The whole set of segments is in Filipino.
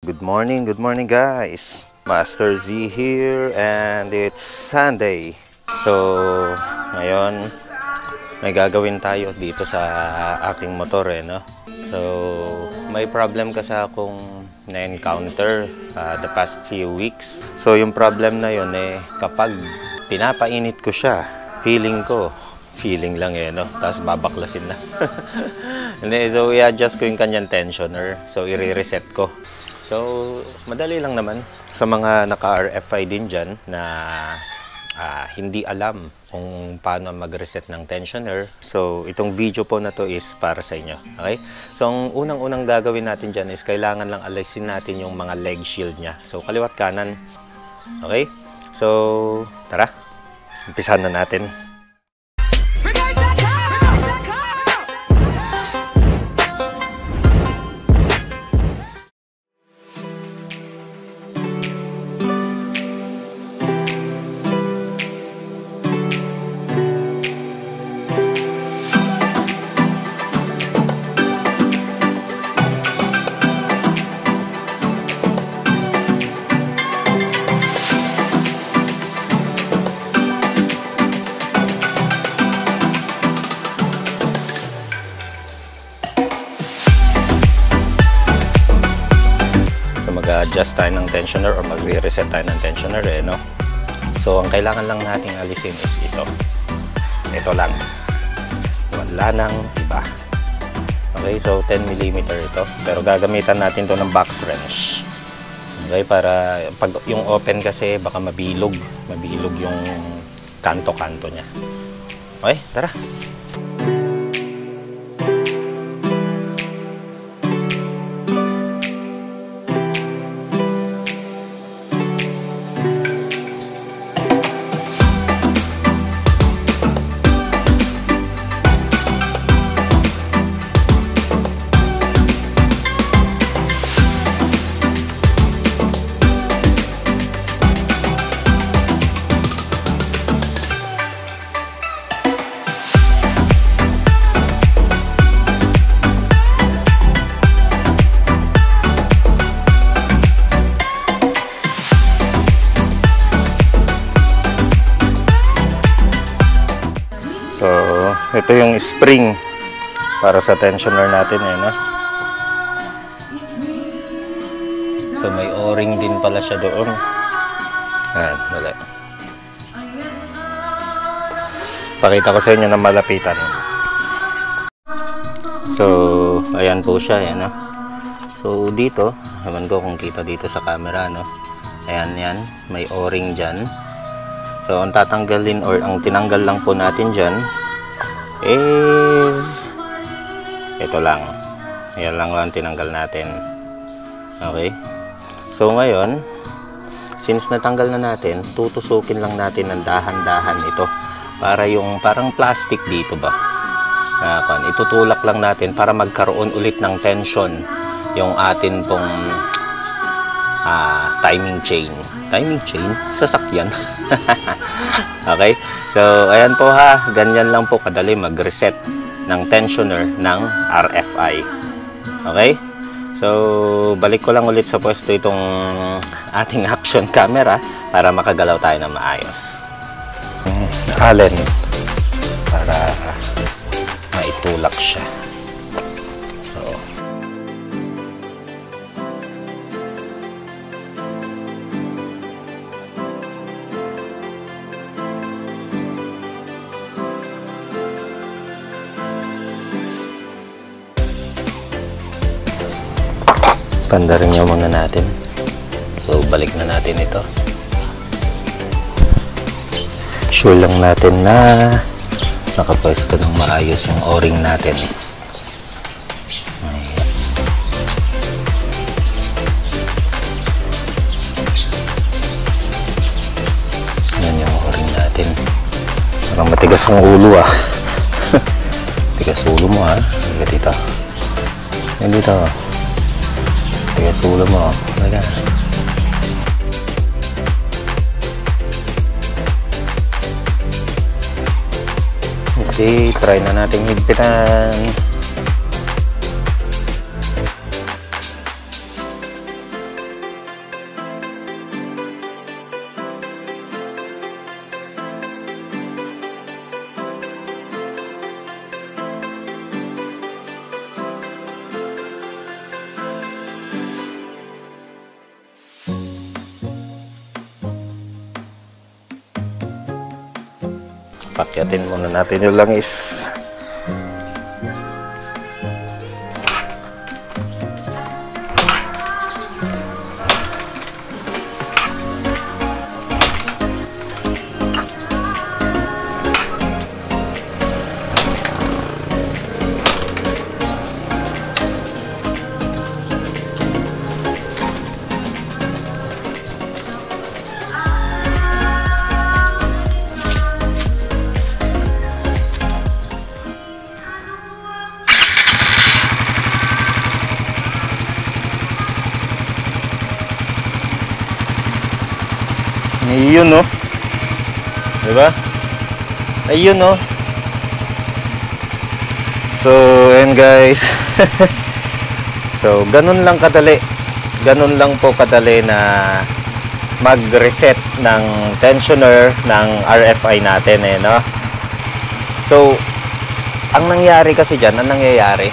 Good morning guys. Master Z here and it's Sunday. So, ngayon may gagawin tayo dito sa aking motor no. So, may problem kasi akong na-encounter the past few weeks. So, yung problem na yun kapag pinapainit ko siya, feeling lang no, tapos babaklasin na. So, i-adjust ko yung kanyang tensioner. So, i-reset ko. So, madali lang naman sa mga naka-RFI din dyan na hindi alam kung paano mag-reset ng tensioner. So, itong video po na to is para sa inyo. Okay? So, ang unang-unang gagawin natin dyan is kailangan lang alisin natin yung mga leg shield niya. So, kaliwat kanan. Okay? So, tara. Umpisahan na natin. Mag-adjust tayo ng tensioner or mag-reset tayo ng tensioner no? So, ang kailangan lang nating alisin is ito lang, wala nang iba. Okay, so 10mm ito, pero gagamitan natin to ng box wrench. Okay, para pag yung open kasi baka mabilog yung kanto-kanto nya. Okay, tara. So, ito yung spring para sa tensioner natin no? So, may o-ring din pala siya doon. Ayan, wala. Pakita ko sa inyo na malapitan. So, ayan po siya, no? So, dito, naman ko kung kita dito sa camera, no? Ayan, yan, may o-ring dyan. So, ang tatanggalin or ang tinanggal lang po natin dyan is ito lang. Yan lang ang tinanggal natin. Okay? So, ngayon, since natanggal na natin, tutusukin lang natin ng dahan-dahan ito. Para yung parang plastic dito ba? Itutulak lang natin para magkaroon ulit ng tension yung atin pong timing chain. Timing chain? Sasakyan. Okay? So, ayan po ha. Ganyan lang po kadali mag-reset ng tensioner ng RFI. Okay? So, balik ko lang ulit sa pwesto itong ating action camera para makagalaw tayo ng maayos. Allen para maitulak siya. So, pandarin nyo muna natin. So, balik na natin ito. Sure lang natin na nakapwesto ng maayos yung o-ring natin. Ayan. Yan yung o-ring natin. Parang matigas ang ulo Tigas ulo mo Liga dito. Yan dito. Tigas ulo mo. Liga. Okay, try na natin higpitan. Pakyatin muna natin yung langis. Ayun, no? Diba? Ayun, no? So, and guys. So, ganun lang kadali. Ganun lang po kadali na mag-reset ng tensioner ng RFI natin, eh, no? So, ang nangyari kasi dyan, ang nangyayari,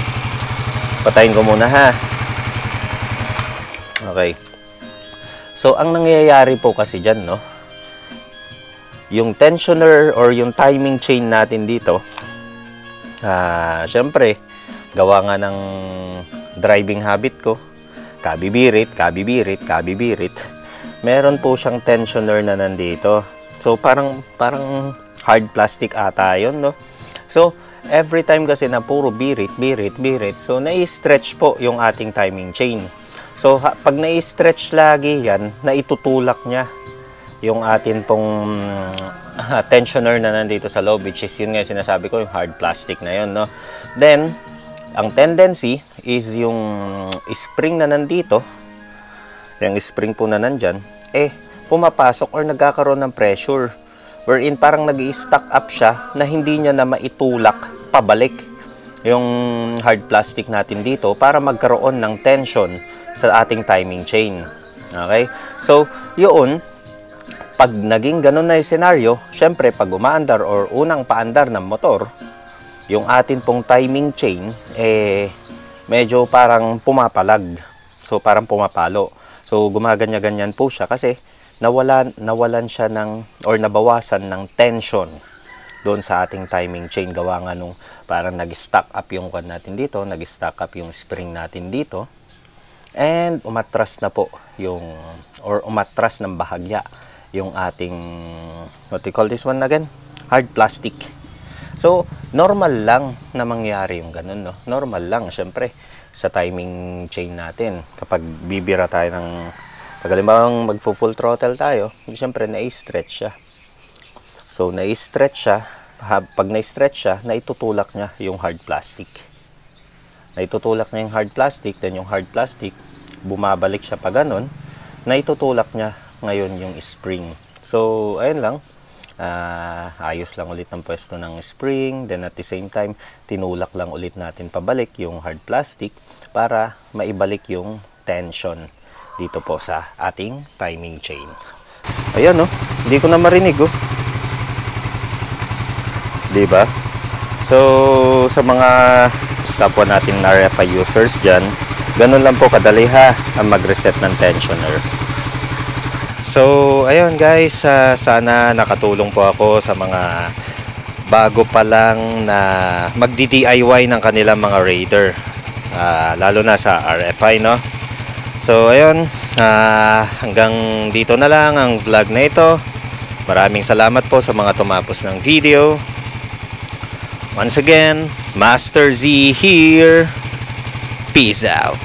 patayin ko muna, ha? Okay. So, ang nangyayari po kasi dyan, no? Yung tensioner or yung timing chain natin dito, syempre, gawa nga ng driving habit ko, kabibirit, meron po siyang tensioner na nandito. So, parang hard plastic ata yun, no? So, every time kasi na puro birit, so, nai-stretch po yung ating timing chain. So, pag nai-stretch lagi yan, naitutulak niya yung atin pong tensioner na nandito sa loob, which is yun nga sinasabi ko, yung hard plastic na yun, no? Then, ang tendency is yung spring na nandito, yung spring po na nandyan, pumapasok or nagkakaroon ng pressure, wherein parang nag-i-stack up siya na hindi niya na maitulak pabalik yung hard plastic natin dito para magkaroon ng tension sa ating timing chain. Okay? So, yun, pag naging ganun na yung senaryo, syempre, pag umaandar or unang paandar ng motor, yung atin pong timing chain, medyo parang pumapalag. So, parang pumapalo. So, gumaganya-ganyan po siya kasi nawalan siya ng, or nabawasan ng tension doon sa ating timing chain. Gawa nga nung parang nag-stack up yung kwan natin dito, nag-stack up yung spring natin dito, and umatras na po yung, or umatras ng bahagya yung ating, what do you call this one again? Hard plastic. So, normal lang na mangyari yung ganun, no? Normal lang, syempre, sa timing chain natin. Kapag bibira tayo ng, pag halimbawang magpo-full throttle tayo, syempre, na-stretch siya. So, na-stretch siya. Pag na-stretch siya, naitutulak niya yung hard plastic. Naitutulak niya yung hard plastic, then yung hard plastic, bumabalik siya pa ganun, naitutulak niya ngayon yung spring. So, ayun lang. Ayos lang ulit ng pwesto ng spring. Then at the same time, tinulak lang ulit natin pabalik yung hard plastic para maibalik yung tension dito po sa ating timing chain. Ayan, no? Hindi ko na marinig, oh. Diba? So, sa mga kapwa nating RFI users dyan, ganun lang po kadali, ha, ang mag-reset ng tensioner. So, ayun guys, sana nakatulong po ako sa mga bago pa lang na magdi-DIY ng kanilang mga Raider, lalo na sa RFI, no? So, ayun, hanggang dito na lang ang vlog na ito. Maraming salamat po sa mga tumapos ng video. Once again, Master Z here. Peace out.